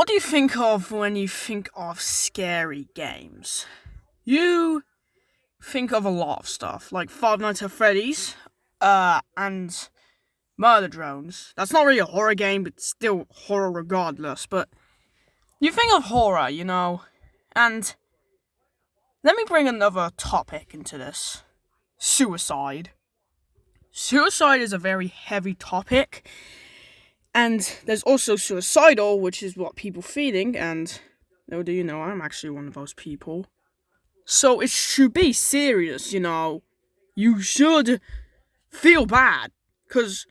What do you think of when you think of scary games? You think of a lot of stuff, like Five Nights at Freddy's, and Murder Drones. That's not really a horror game, but still horror regardless. But you think of horror, and let me bring another topic into this. Suicide. Suicide is a very heavy topic, and there's also suicidal, which is what people feeling, and do you know, I'm actually one of those people. So it should be serious, You should feel bad, because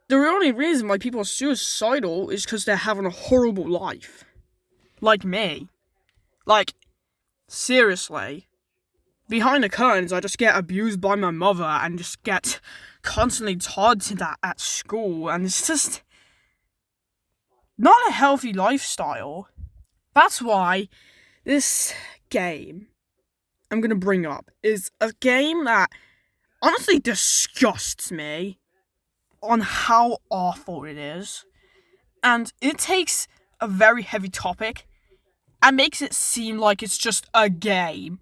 the only reason why people are suicidal is because they're having a horrible life. Like me. Like, seriously. Behind the curtains, I just get abused by my mother and just get constantly taught to that at school, and it's just not a healthy lifestyle. That's why this game I'm gonna bring up is a game that honestly disgusts me on how awful it is. And it takes a very heavy topic and makes it seem like it's just a game.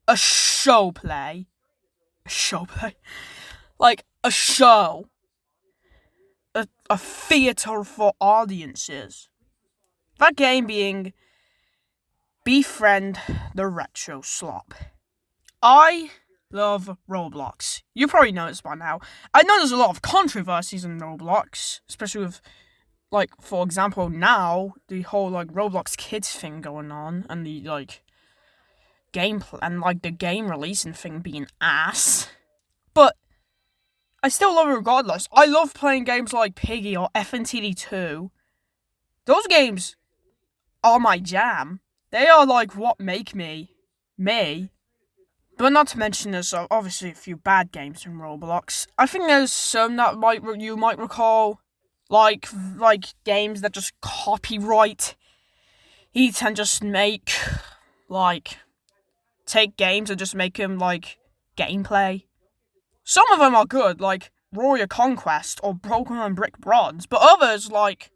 A show play. Like a show. A theater for audiences. That game being Befriend the retroslop. I love Roblox. You probably know this by now. I know there's a lot of controversies in Roblox, especially with, for example, now, the whole, Roblox Kids thing going on, and the, gameplay, and, the game releasing thing being ass. But I still love it regardless. I love playing games like Piggy or FNTD2. Those games are my jam. They are, what make me, me. But not to mention there's obviously a few bad games in Roblox. I think there's some that you might recall, like games that just copyright it and just make, take games and just make them, gameplay. Some of them are good, like Warrior Conquest or Pokemon Brick Bronze, but others, like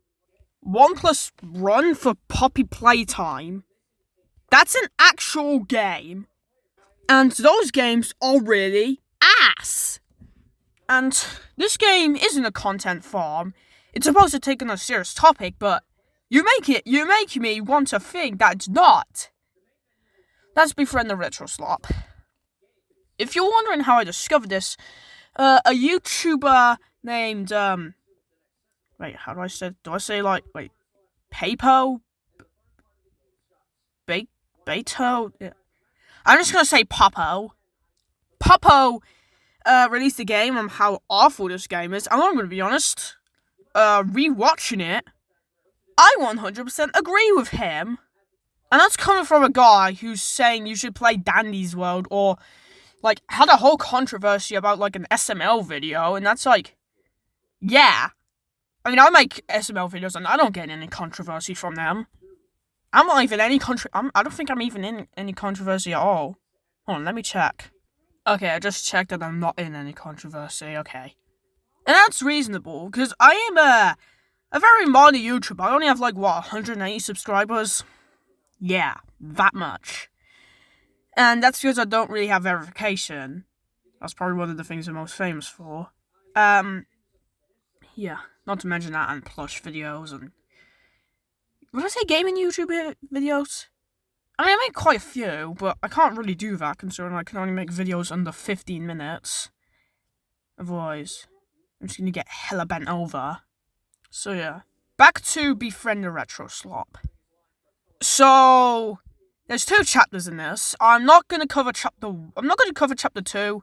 1+ Run for Poppy Playtime, that's an actual game. And those games are really ass. And this game isn't a content farm. It's supposed to take on a serious topic, but you make me want to think that it's not. That's Befriend the retroslop. If you're wondering how I discovered this, a YouTuber named, wait, how do I say, Papo? Beto? Yeah. I'm just gonna say Popo. Popo released a game on how awful this game is, and I'm gonna be honest, rewatching it, I 100% agree with him. And that's coming from a guy who's saying you should play Dandy's World, or, had a whole controversy about, an SML video, and that's yeah. I mean, I make SML videos, and I don't get any controversy from them. I'm not even I don't think I'm even in any controversy at all. Hold on, let me check. Okay, I just checked that I'm not in any controversy, okay. And that's reasonable, because I am a very modern YouTuber. I only have, 180 subscribers? Yeah, that much. And that's because I don't really have verification. That's probably one of the things I'm most famous for. Yeah, not to mention that, and plush videos, and would I say gaming YouTube videos? I mean, I make quite a few, but I can't really do that considering I can only make videos under 15 minutes. Otherwise, I'm just gonna get hella bent over. So yeah. Back to Befriend the retroslop. So there's 2 chapters in this. I'm not gonna cover chapter 2,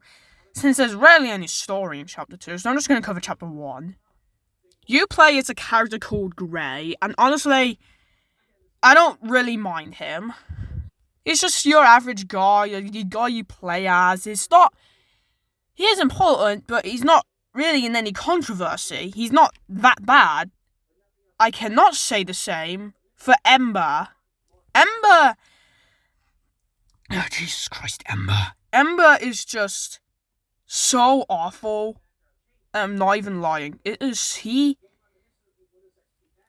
since there's rarely any story in chapter 2, so I'm just gonna cover chapter 1. You play as a character called Gray, and honestly, I don't really mind him. He's just your average guy, the guy you play as. He is important, but he's not really in any controversy. He's not that bad. I cannot say the same for Ember. Oh, Jesus Christ, Ember. Ember is just so awful. I'm not even lying.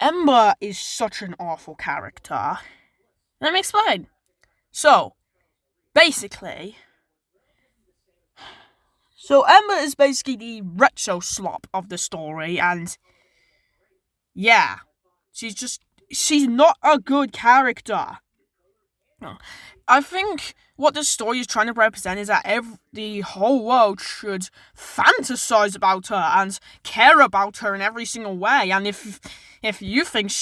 Ember is such an awful character. Let me explain. So, basically, Ember is basically the retroslop of the story, and yeah, she's not a good character. I think what the story is trying to represent is that the whole world should fantasize about her and care about her in every single way. And if you think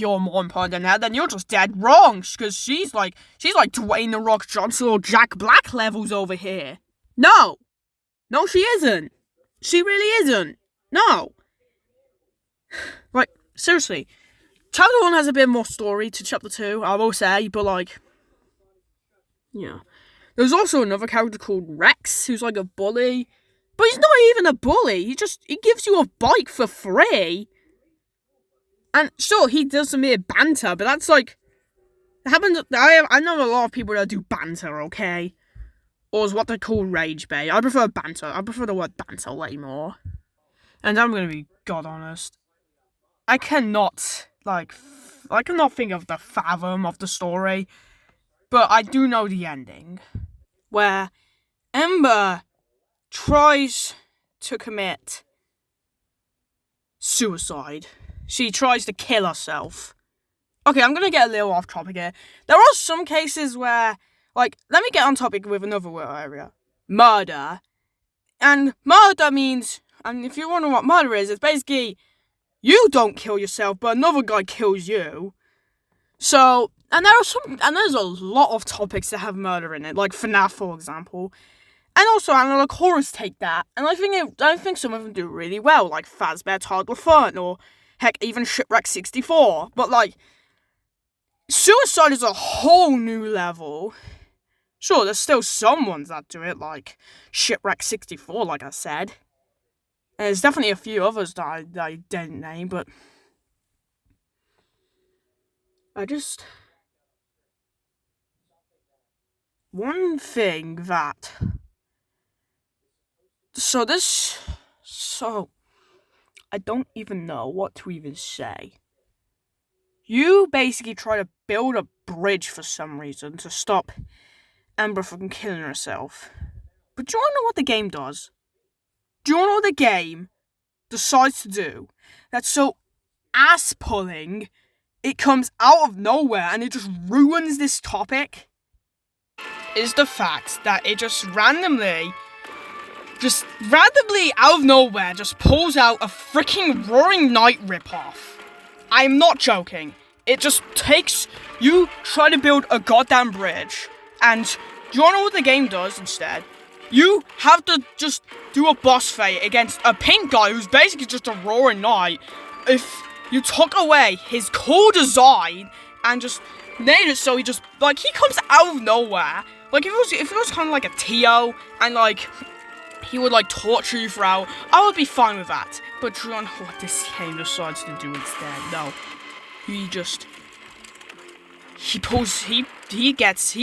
you're more important than her, then you're just dead wrong. Because she's like Dwayne the Rock Johnson or Jack Black levels over here. No, she isn't. She really isn't. No. Like, seriously. Chapter 1 has a bit more story to Chapter 2, I will say, but like, yeah. There's also another character called Rex, who's like a bully. But he's not even a bully, he gives you a bike for free. And sure, he does some mere banter, but that's like, it happens, I know a lot of people that do banter, okay? Or is what they call rage bait. I prefer banter, I prefer the word banter way more. And I'm gonna be god honest, I cannot think of the fathom of the story, but I do know the ending, where Ember tries to commit suicide. She tries to kill herself. Okay, I'm gonna get a little off topic here. There are some cases where, like, let me get on topic with another area. Murder. And murder means, and if you wonder what murder is, it's basically, you don't kill yourself, but another guy kills you. So, and there's a lot of topics that have murder in it, like FNAF, for example. And also, analog horrors take that, and I think some of them do really well, like Fazbear Toddler Fun, or heck, even Shipwreck 64. But like, suicide is a whole new level. Sure, there's still some ones that do it, like Shipwreck 64, like I said. And there's definitely a few others that I didn't name, but one thing that... I don't even know what to even say. You basically try to build a bridge for some reason to stop Ember from killing herself. But do you want to know what the game does? Do you want to know what the game decides to do? That's so ass-pulling, it comes out of nowhere and it just ruins this topic. Is the fact that it just randomly out of nowhere just pulls out a freaking Roaring Knight ripoff. I'm not joking. It just takes, you try to build a goddamn bridge, and do you wanna know what the game does instead? You have to just do a boss fight against a pink guy who's basically just a Roaring Knight. If you took away his cool design and just made it so he comes out of nowhere. Like, if it was kind of like a Tio, and like, he would like torture you throughout, I would be fine with that. But do you know what this game decides to do instead? No. He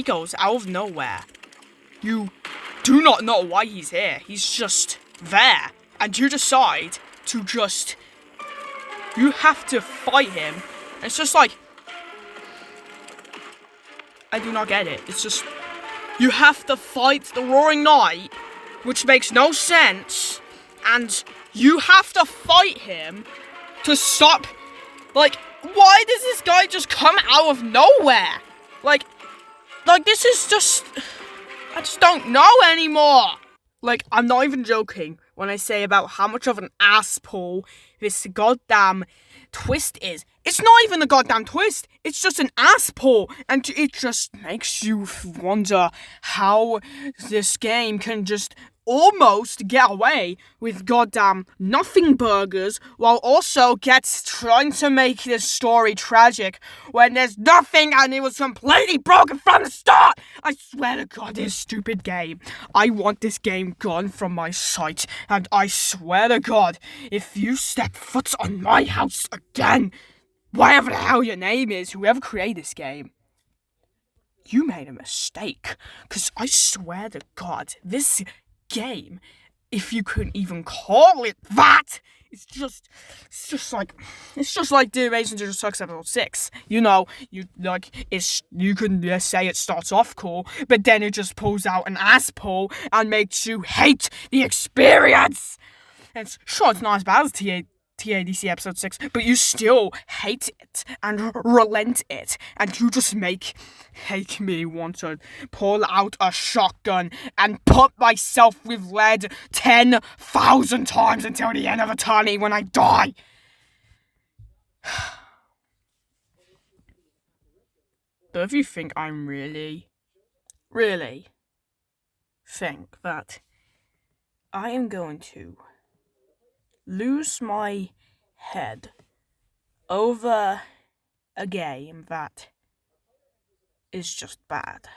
goes out of nowhere. You do not know why he's here. He's just there. And you decide to you have to fight him. And it's just like, I do not get it. It's just, you have to fight the Roaring Knight, which makes no sense, and you have to fight him to stop. Like, why does this guy just come out of nowhere? Like this is just, I just don't know anymore. Like, I'm not even joking when I say about how much of an ass-pull this goddamn twist is. It's not even a goddamn twist, it's just an ass-pull, and it just makes you wonder how this game can just almost get away with goddamn nothing burgers while also trying to make this story tragic when there's nothing and it was completely broken from the start. I swear to God, this stupid game. I want this game gone from my sight, and I swear to God, if you step foot on my house again, whatever the hell your name is, whoever created this game, you made a mistake. Because I swear to God, this game if you could even call it that. It's just like the Amazing Digital Sucks episode 6. You know, you can say it starts off cool, but then it just pulls out an ass pull and makes you hate the experience. And it's not as bad as TADC episode 6, but you still hate it and relent it, and you just make me want to pull out a shotgun and put myself with lead 10,000 times until the end of eternity when I die. But if you think I'm really think that I am going to lose my head over a game that is just bad.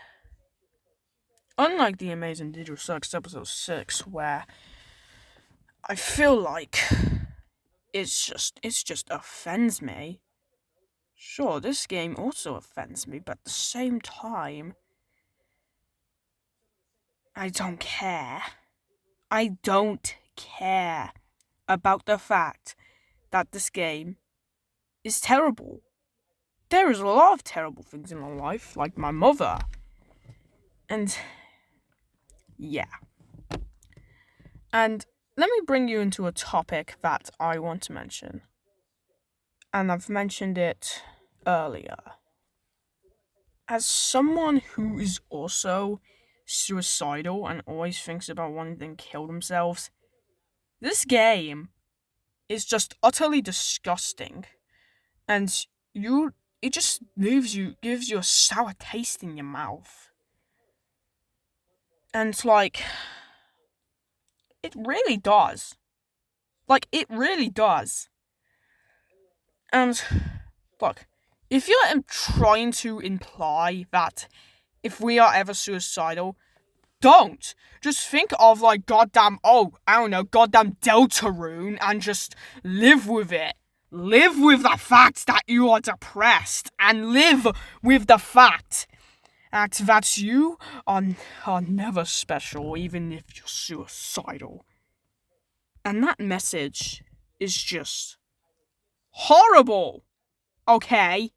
Unlike the Amazing Digital Sucks episode 6, where I feel like it just offends me. Sure, this game also offends me, but at the same time, I don't care. I don't care about the fact that this game is terrible. There is a lot of terrible things in my life, like my mother. And yeah. And let me bring you into a topic that I want to mention. And I've mentioned it earlier. As someone who is also suicidal and always thinks about wanting to kill themselves, this game is just utterly disgusting. And it just gives you a sour taste in your mouth. And it really does. It really does. And look, if you're trying to imply that if we are ever suicidal, don't. Just think of goddamn Deltarune and just live with it. Live with the fact that you are depressed and live with the fact that you are never special even if you're suicidal. And that message is just horrible. Okay?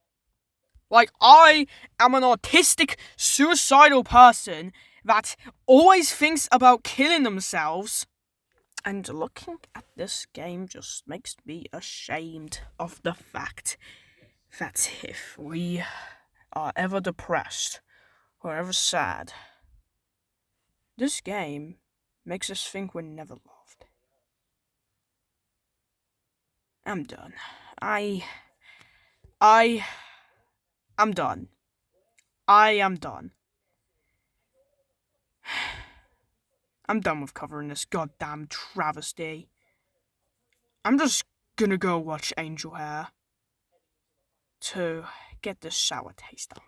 I am an autistic, suicidal person that always thinks about killing themselves. And looking at this game just makes me ashamed of the fact that if we are ever depressed or ever sad, this game makes us think we're never loved. I'm done. I'm done. I am done. I'm done with covering this goddamn travesty. I'm just gonna go watch Angel Hair to get this sour taste out.